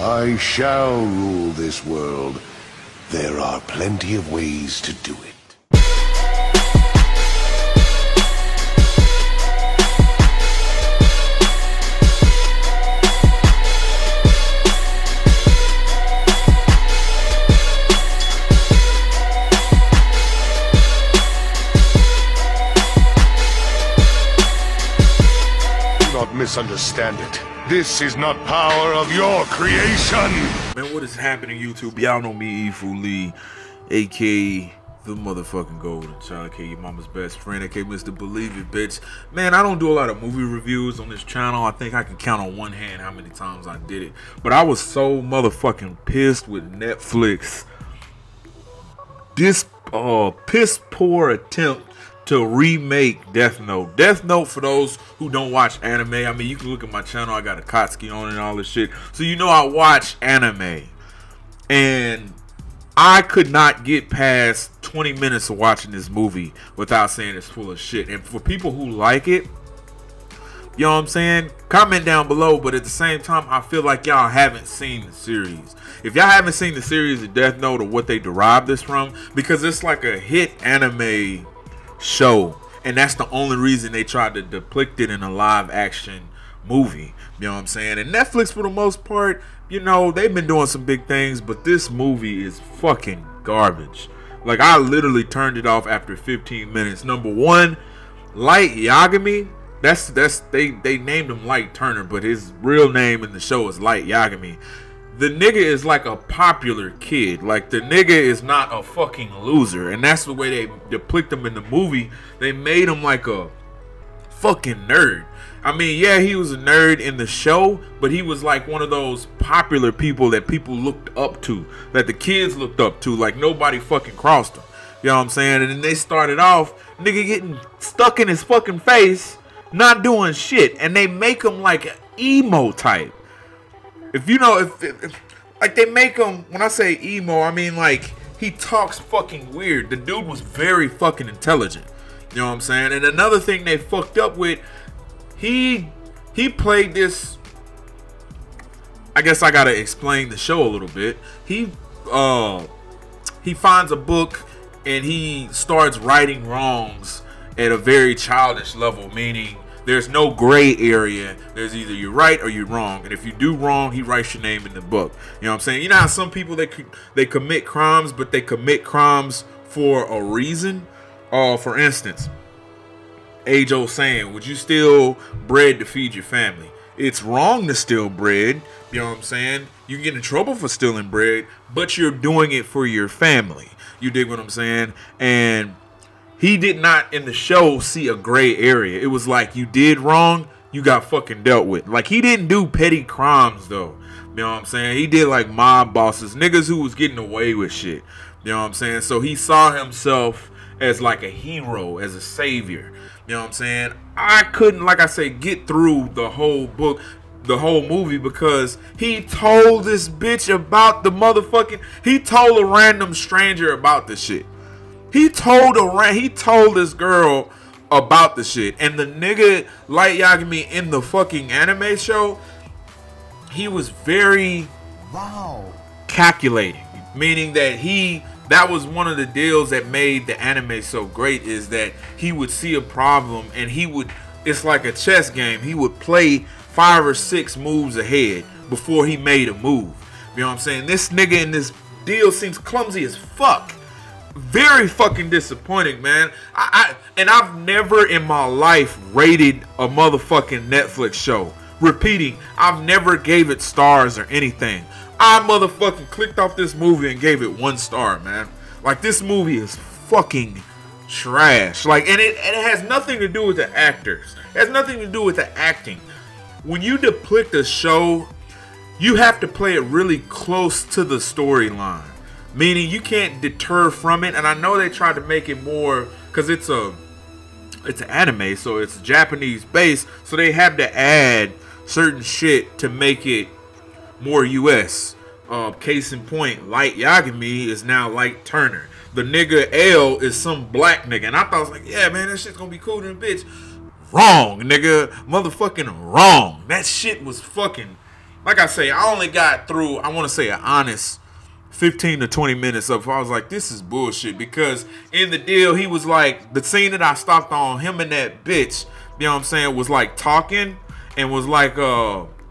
I shall rule this world. There are plenty of ways to do it. Do not misunderstand it. This is not power of your creation! Man, what is happening, YouTube? Y'all know me, E FooLy, aka the motherfucking golden child, aka your mama's best friend, aka Mr. Believe It, bitch. Man, I don't do a lot of movie reviews on this channel. I think I can count on one hand how many times I did it. But I was so motherfucking pissed with Netflix. This piss poor attempt to remake Death Note. Death Note, for those who don't watch anime, I mean, you can look at my channel. I got a Kotsky on and all this shit. So you know I watch anime. And I could not get past 20 minutes of watching this movie without saying it's full of shit. And for people who like it, you know what I'm saying? Comment down below. But at the same time, I feel like y'all haven't seen the series. If y'all haven't seen the series of Death Note or what they derived this from, because it's like a hit anime show, and that's the only reason they tried to depict it in a live action movie. You know what I'm saying? And Netflix, for the most part, you know, they've been doing some big things, but this movie is fucking garbage. Like, I literally turned it off after 15 minutes. Number one, Light Yagami, they named him Light Turner, but his real name in the show is Light Yagami. The nigga is like a popular kid. Like, the nigga is not a fucking loser. And that's the way they depict him in the movie. They made him like a fucking nerd. I mean, yeah, he was a nerd in the show, but he was like one of those popular people that people looked up to, that the kids looked up to. Like, nobody fucking crossed him. You know what I'm saying? And then they started off, nigga getting stuck in his fucking face, not doing shit. And they make him like an emo type. If you know, if like they make him, when I say emo, I mean like he talks fucking weird. The dude was very fucking intelligent. You know what I'm saying? And another thing they fucked up with, he played this, I guess I gotta explain the show a little bit. He finds a book and he starts righting wrongs at a very childish level, meaning there's no gray area. There's either you're right or you're wrong. And if you do wrong, he writes your name in the book. You know what I'm saying? You know how some people, they commit crimes, but they commit crimes for a reason? For instance, age-old saying, would you steal bread to feed your family? It's wrong to steal bread. You know what I'm saying? You can get in trouble for stealing bread, but you're doing it for your family. You dig what I'm saying? And he did not, in the show, see a gray area. It was like, you did wrong, you got fucking dealt with. Like, he didn't do petty crimes, though. You know what I'm saying? He did, like, mob bosses. Niggas who was getting away with shit. You know what I'm saying? So he saw himself as, like, a hero, as a savior. You know what I'm saying? I couldn't, like I say, get through the whole book, the whole movie, because he told this bitch about the motherfucking... He told a random stranger about the shit. He told this girl about the shit. And the nigga, Light Yagami, in the fucking anime show, he was very calculating. Meaning that that was one of the deals that made the anime so great, is that he would see a problem and it's like a chess game. He would play 5 or 6 moves ahead before he made a move. You know what I'm saying? This nigga in this deal seems clumsy as fuck. Very fucking disappointing, man. And I've never in my life rated a motherfucking Netflix show. Repeating, I've never gave it stars or anything. I motherfucking clicked off this movie and gave it 1 star, man. Like, this movie is fucking trash. Like, and it has nothing to do with the actors. It has nothing to do with the acting. When you depict a show, you have to play it really close to the storyline. Meaning you can't deter from it. And I know they tried to make it more, because it's an anime, so it's Japanese based, so they have to add certain shit to make it more US. Case in point, Light Yagami is now Light Turner. The nigga L is some black nigga. And I thought, I was like, yeah, man, that shit's gonna be cool than a bitch. Wrong, nigga. Motherfucking wrong. That shit was fucking like I say, I only got through, I want to say an honest 15 to 20 minutes of, I was like, this is bullshit. Because in the deal, he was like, the scene that I stopped on, him and that bitch, you know what I'm saying, was like talking and was like,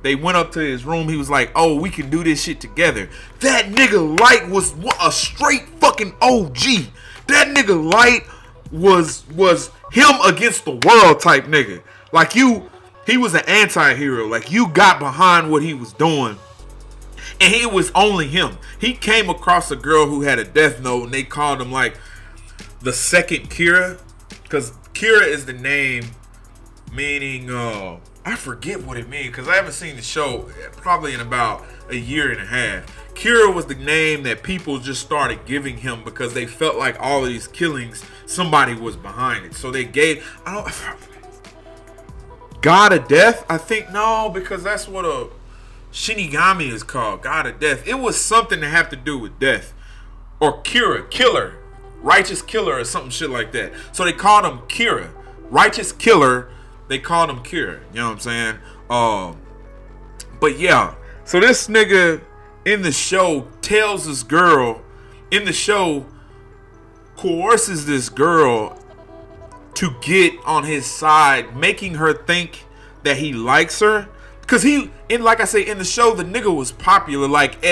they went up to his room. He was like, oh, we can do this shit together. That nigga Light was a straight fucking OG. That nigga Light was him against the world type nigga. Like he was an anti-hero. Like you got behind what he was doing. And it was only him. He came across a girl who had a death note, and they called him like the second Kira, because Kira is the name meaning I forget what it means because I haven't seen the show probably in about a year and a half. Kira was the name that people just started giving him because they felt like all of these killings, somebody was behind it. So they gave, God of Death, I think. No, because that's what a Shinigami is called, God of Death. It was something to have to do with death. Or Kira, killer, righteous killer or something shit like that. So they called him Kira, righteous killer. They called him Kira, you know what I'm saying? But yeah, so this nigga in the show tells this girl, in the show, coerces this girl to get on his side, making her think that he likes her. Cause like I say, in the show, the nigga was popular, like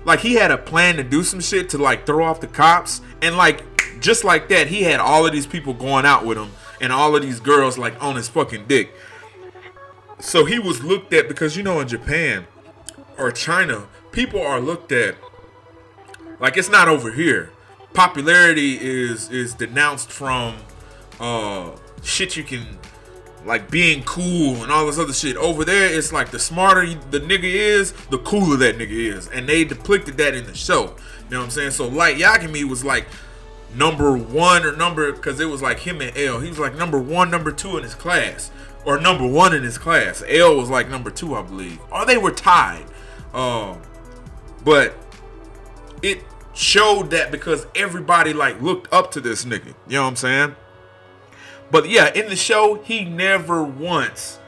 like he had a plan to do some shit to like throw off the cops. And like, just like that, he had all of these people going out with him. And all of these girls like on his fucking dick. So he was looked at because, you know, in Japan or China, people are looked at like it's not over here. Popularity is denounced from shit you can, like being cool and all this other shit. Over there, it's like the smarter the nigga is, the cooler that nigga is. And they depicted that in the show. You know what I'm saying? So Light Yagami was like number one or because it was like him and L. He was like number one, number two in his class, or number one in his class. L was like number two, I believe, or they were tied. But it showed that because everybody like looked up to this nigga. You know what I'm saying? But yeah, in the show, he never once,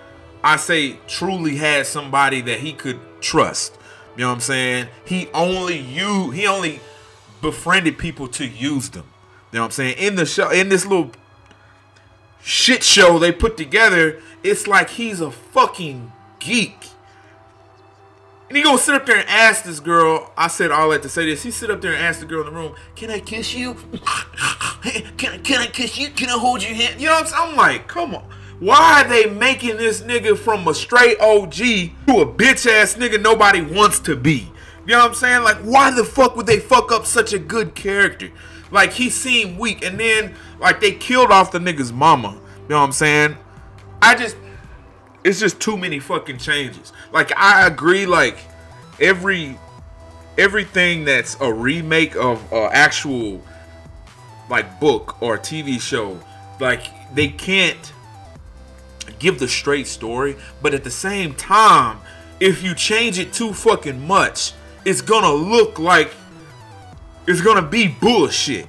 I say, truly had somebody that he could trust. You know what I'm saying? He only befriended people to use them. You know what I'm saying? In the show, in this little shit show they put together, it's like he's a fucking geek. And he gonna sit up there and ask this girl, I said all that to say this, he sit up there and ask the girl in the room, can I kiss you? Can I kiss you? Can I hold your hand? You know what I'm saying? I'm like, come on. Why are they making this nigga from a straight OG to a bitch ass nigga nobody wants to be? You know what I'm saying? Like, why the fuck would they fuck up such a good character? Like, he seemed weak, and then, like, they killed off the nigga's mama. You know what I'm saying? It's just too many fucking changes. Like, I agree, like, everything that's a remake of an actual, like, book or TV show, like, they can't give the straight story, but at the same time, if you change it too fucking much, it's gonna look like it's gonna be bullshit.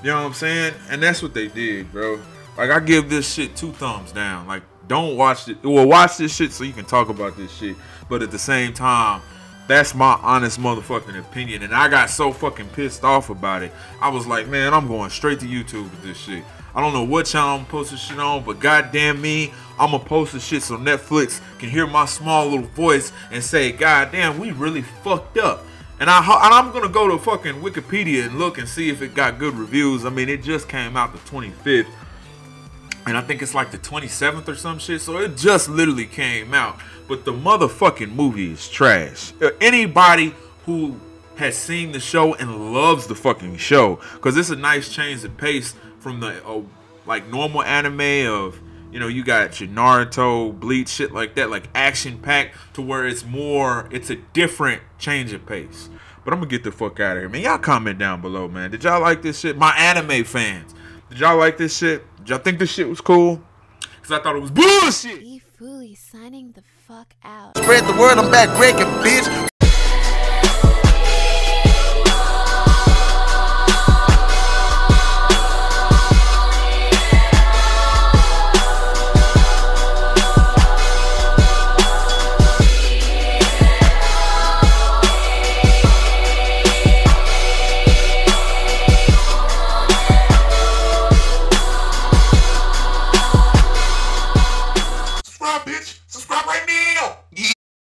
You know what I'm saying? And that's what they did, bro. Like, I give this shit 2 thumbs down. Like, don't watch it. Well, watch this shit so you can talk about this shit. But at the same time, that's my honest motherfucking opinion. And I got so fucking pissed off about it. I was like, man, I'm going straight to YouTube with this shit. I don't know what channel I'm posting shit on, but goddamn me, I'm gonna post this shit so Netflix can hear my small little voice and say, goddamn, we really fucked up. And I'm gonna go to fucking Wikipedia and look and see if it got good reviews. I mean, it just came out the 25th, and I think it's like the 27th or some shit. So it just literally came out. But the motherfucking movie is trash. Anybody who has seen the show and loves the fucking show, because it's a nice change of pace from the like normal anime of, you know, you got your Naruto, Bleach, shit like that, like action packed, to where it's a different change of pace. But I'm gonna get the fuck out of here, man. Y'all comment down below, man. Did y'all like this shit? My anime fans, did y'all like this shit? Did y'all think this shit was cool? Because I thought it was bullshit. E FooLy signing the fuck out. Spread the word, I'm back breaking, bitch.